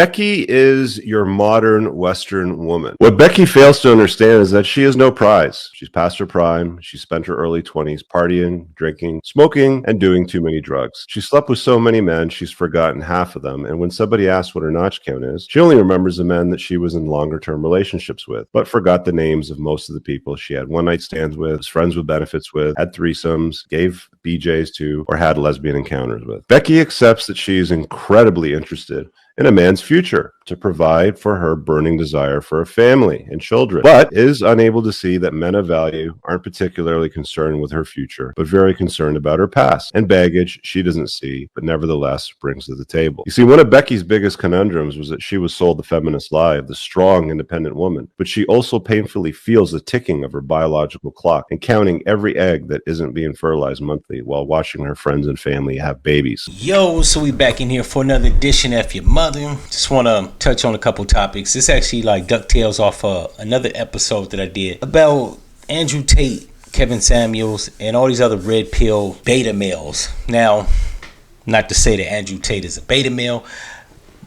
Becky is your modern Western woman. What Becky fails to understand is that she is no prize. She's past her prime. She spent her early 20s partying, drinking, smoking, and doing too many drugs. She slept with so many men, she's forgotten half of them. And when somebody asks what her notch count is, she only remembers the men that she was in longer-term relationships with, but forgot the names of most of the people she had one-night stands with, was friends with benefits with, had threesomes, gave BJs to, or had lesbian encounters with. Becky accepts that she is incredibly interested in a man's future to provide for her burning desire for a family and children, but is unable to see that men of value aren't particularly concerned with her future, but very concerned about her past and baggage she doesn't see, but nevertheless brings to the table. You see, one of Becky's biggest conundrums was that she was sold the feminist lie of the strong, independent woman, but she also painfully feels the ticking of her biological clock and counting every egg that isn't being fertilized monthly while watching her friends and family have babies. Yo, so we back in here for another edition of F-ya-Motha. Just want to touch on a couple topics. This actually like ducktails off another episode that I did about Andrew Tate, Kevin Samuels, and all these other red pill beta males. Now, not to say that Andrew Tate is a beta male,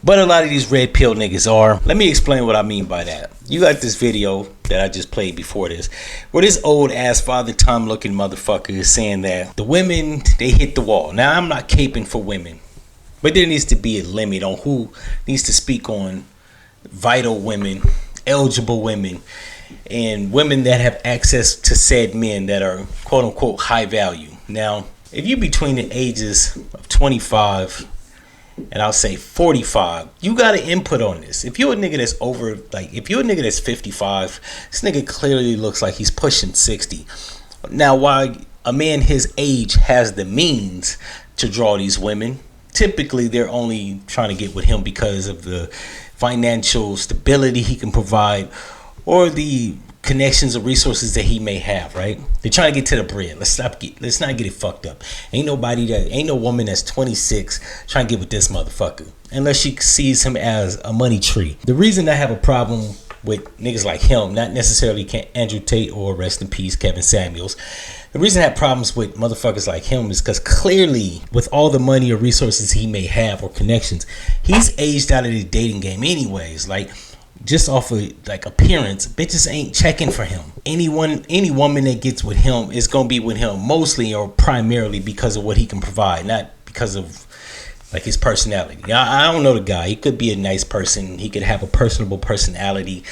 but a lot of these red pill niggas are. Let me explain what I mean by that. You got this video that I just played before this, where this old ass Father Time looking motherfucker is saying that the women, they hit the wall. Now, I'm not caping for women, but there needs to be a limit on who needs to speak on vital women, eligible women, and women that have access to said men that are quote unquote high value. Now, if you're between the ages of 25 and I'll say 45, you got to input on this. If you're a nigga that's over, like if you're a nigga that's 55, this nigga clearly looks like he's pushing 60. Now, while a man his age has the means to draw these women, typically they're only trying to get with him because of the financial stability he can provide or the connections or resources that he may have, right? They're trying to get to the bread. Let's not get it fucked up. Ain't no woman that's 26 trying to get with this motherfucker unless she sees him as a money tree. The reason I have a problem with niggas like him, not necessarily Andrew Tate or rest in peace Kevin Samuels, the reason I have problems with motherfuckers like him is because clearly with all the money or resources he may have or connections, he's aged out of the dating game anyways. Like, just off of like appearance, bitches ain't checking for him. Any woman that gets with him is gonna be with him mostly or primarily because of what he can provide, not because of like his personality. I don't know the guy. He could be a nice person. He could have a personable personality,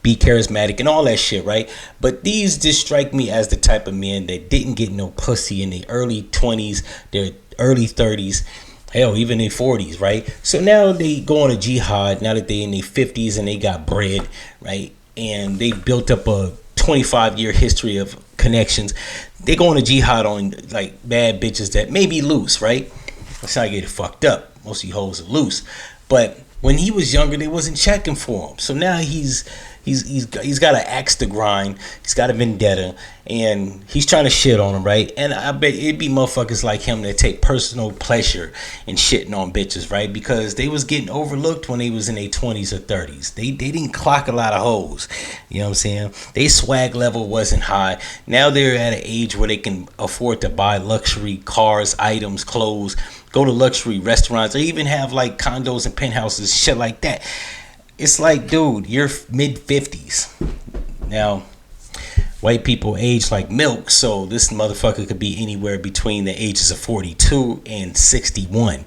be charismatic and all that shit, right? But these just strike me as the type of men that didn't get no pussy in their early 20s, their early 30s, hell, even their 40s, right? So now they go on a jihad, now that they in their 50s and they got bread, right? And they built up a 25-year history of connections. They go on a jihad on like bad bitches that may be loose, right? Let's not get it fucked up. Most of you hoes are loose. But when he was younger, they wasn't checking for him. So now he's got an axe to grind. He's got a vendetta, and he's trying to shit on him, right? And I bet it'd be motherfuckers like him that take personal pleasure in shitting on bitches, right? Because they was getting overlooked when they was in their 20s or 30s. They didn't clock a lot of hoes. You know what I'm saying? They swag level wasn't high. Now they're at an age where they can afford to buy luxury cars, items, clothes, go to luxury restaurants, or even have like condos and penthouses, shit like that. It's like, dude, you're mid-50s. Now, white people age like milk, so this motherfucker could be anywhere between the ages of 42 and 61.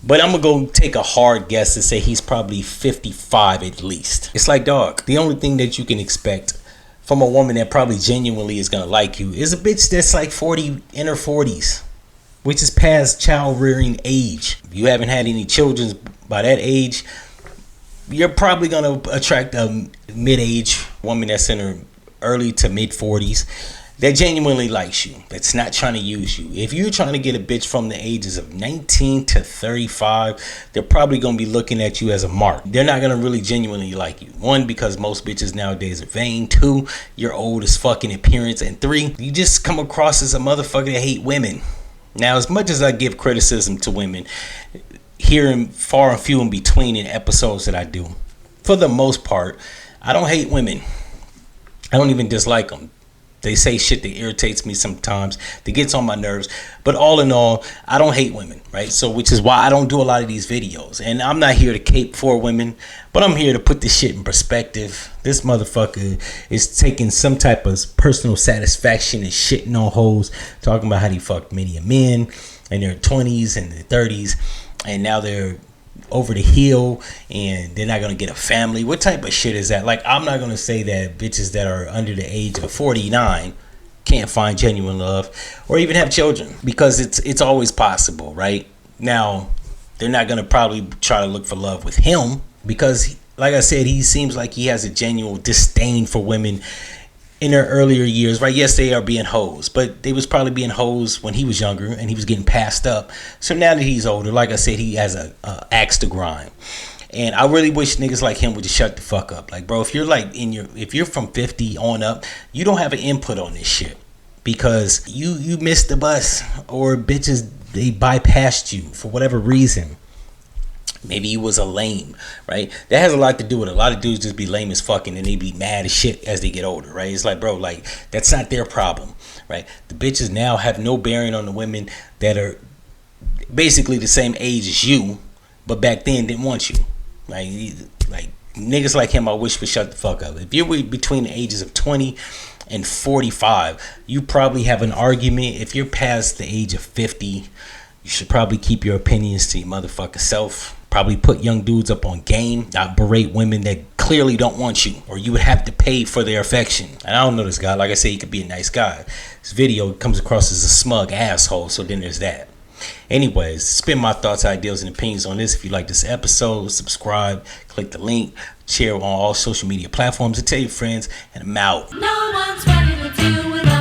But I'm going to go take a hard guess and say he's probably 55 at least. It's like, dog, the only thing that you can expect from a woman that probably genuinely is going to like you is a bitch that's like 40, in her 40s, which is past child rearing age. If you haven't had any children by that age, you're probably going to attract a mid-age woman that's in her early to mid-40s that genuinely likes you, that's not trying to use you. If you're trying to get a bitch from the ages of 19 to 35, they're probably going to be looking at you as a mark. They're not going to really genuinely like you. One, because most bitches nowadays are vain. Two, you're old as fucking appearance. And three, you just come across as a motherfucker that hate women. Now, as much as I give criticism to women, here and far and few in between in episodes that I do, for the most part, I don't hate women. I don't even dislike them. They say shit that irritates me sometimes, that gets on my nerves. But all in all, I don't hate women, right? So, which is why I don't do a lot of these videos. And I'm not here to cape for women, but I'm here to put this shit in perspective. This motherfucker is taking some type of personal satisfaction and shitting on hoes, talking about how he fucked many men in their 20s and their 30s, and now they're over the hill and they're not gonna get a family. What type of shit is that? Like, I'm not gonna say that bitches that are under the age of 49 can't find genuine love or even have children, because it's always possible, right? Now, they're not gonna probably try to look for love with him, because like I said, he seems like he has a genuine disdain for women in their earlier years, right? Yes, they are being hoes, but they was probably being hoes when he was younger and he was getting passed up. So now that he's older, like I said, he has a axe to grind. And I really wish niggas like him would just shut the fuck up. Like, bro, if you're like if you're from 50 on up, you don't have an input on this shit, because you missed the bus, or bitches, they bypassed you for whatever reason. Maybe you was a lame, right? That has a lot to do with it. A lot of dudes just be lame as fucking and they be mad as shit as they get older, right? It's like, bro, like, that's not their problem, right? The bitches now have no bearing on the women that are basically the same age as you, but back then didn't want you, right? Like, niggas like him, I wish would shut the fuck up. If you're between the ages of 20 and 45, you probably have an argument. If you're past the age of 50, you should probably keep your opinions to your motherfucking self. Probably put young dudes up on game, not berate women that clearly don't want you, or you would have to pay for their affection. And I don't know this guy. Like I said, he could be a nice guy. This video comes across as a smug asshole, so then there's that. Anyways, spin my thoughts, ideas, and opinions on this. If you like this episode, subscribe, click the link, share on all social media platforms, and tell your friends, and I'm out. No one's ready to deal with